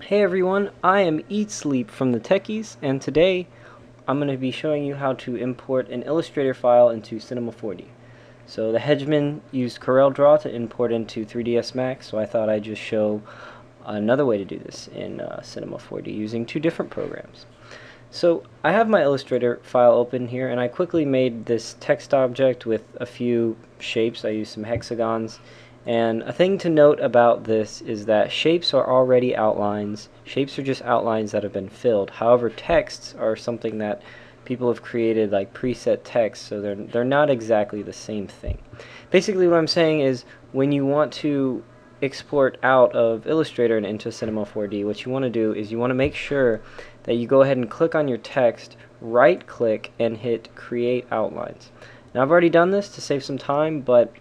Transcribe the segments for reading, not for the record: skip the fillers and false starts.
Hey everyone, I am Eatsleep from the Techies, and today I'm going to be showing you how to import an Illustrator file into Cinema 4D. So the Hedgeman used CorelDRAW to import into 3ds Max, so I thought I'd just show another way to do this in Cinema 4D using two different programs. So I have my Illustrator file open here, and I quickly made this text object with a few shapes. I used some hexagons. And a thing to note about this is that shapes are already outlines. Shapes are just outlines that have been filled. However, texts are something that people have created, like preset text, so they're not exactly the same thing. Basically what I'm saying is when you want to export out of Illustrator and into Cinema 4D, what you want to do is you want to make sure that you go ahead and click on your text, right click, and hit Create Outlines. Now I've already done this to save some time, but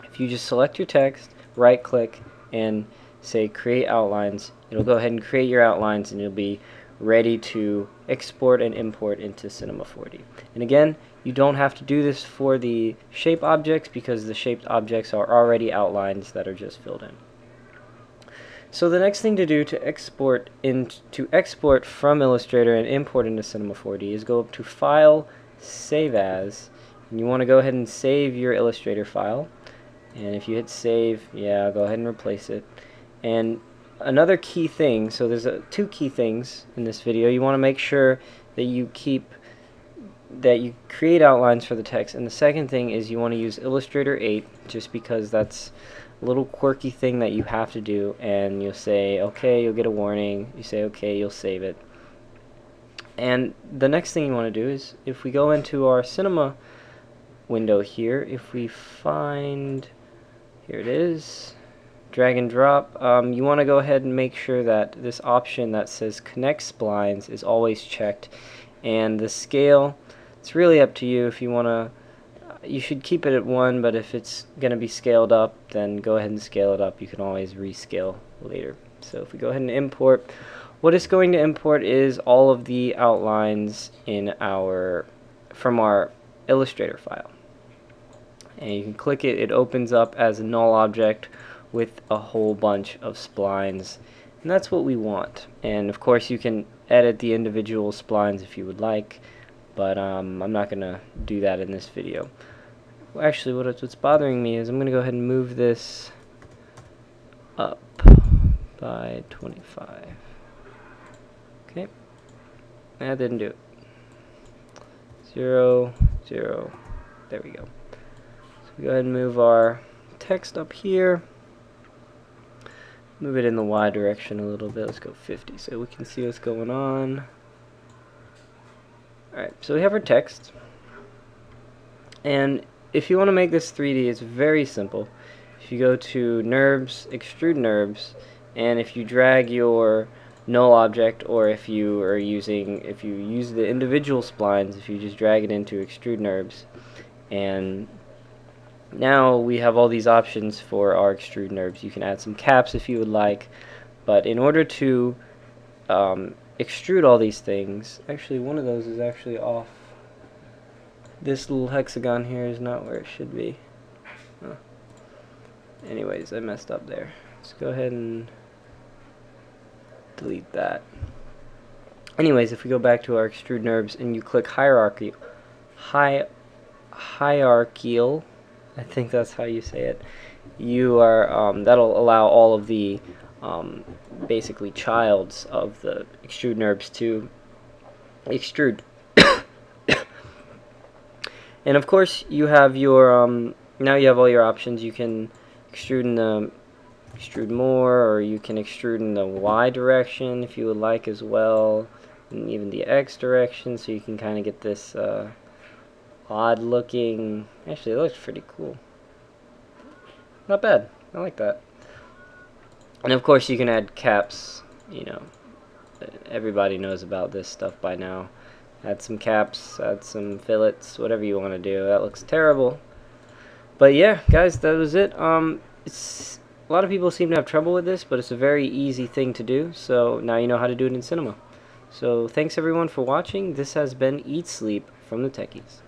if you just select your text, right click, and say Create Outlines, it'll go ahead and create your outlines and you'll be ready to export and import into Cinema 4D. And again, you don't have to do this for the shape objects because the shaped objects are already outlines that are just filled in. So the next thing to do to export from Illustrator and import into Cinema 4D is go up to File, Save As, and you want to go ahead and save your Illustrator file. And if you hit save, yeah, go ahead and replace it. And another key thing, so there's two key things in this video. You want to make sure that you create outlines for the text. And the second thing is you want to use Illustrator 8, just because that's a little quirky thing that you have to do. And you'll say, okay, you'll get a warning. You say, okay, you'll save it. And the next thing you want to do is, if we go into our Cinema window here, if we find... here it is, drag and drop. You want to go ahead and make sure that this option that says connect splines is always checked, and the scale, it's really up to you. If you want to, you should keep it at 1, but if it's going to be scaled up, then go ahead and scale it up. You can always rescale later. So if we go ahead and import, what it's going to import is all of the outlines in from our Illustrator file. And you can click it, it opens up as a null object with a whole bunch of splines, and that's what we want. And of course you can edit the individual splines if you would like, but I'm not gonna do that in this video. Well, actually what's bothering me is I'm gonna go ahead and move this up by 25. Okay, that didn't do it. 0, 0, there we go. Go ahead and move our text up here. Move it in the Y direction a little bit. Let's go 50 so we can see what's going on. Alright, so we have our text. And if you want to make this 3D, it's very simple. If you go to NURBS, Extrude NURBS, and if you drag your null object, or if you use the individual splines, if you just drag it into Extrude NURBS, and now we have all these options for our extrude NURBS. You can add some caps if you would like, but in order to extrude all these things, actually one of those is actually off. This little hexagon here is not where it should be. Huh. Anyways, I messed up there. Let's go ahead and delete that. Anyways, if we go back to our extrude NURBS and you click hierarchical, I think that's how you say it. You are that'll allow all of the basically childs of the extrude NURBS to extrude. And of course, you have your now you have all your options. You can extrude more, or you can extrude in the Y direction if you would like as well, and even the X direction, so you can kind of get this odd looking, actually it looks pretty cool, not bad, I like that. And of course you can add caps, you know, everybody knows about this stuff by now. Add some caps, add some fillets, whatever you want to do. That looks terrible, but yeah guys, that was it. It's a lot of people seem to have trouble with this, but it's a very easy thing to do, so now you know how to do it in Cinema. So thanks everyone for watching. This has been Eatsleep from the Techies.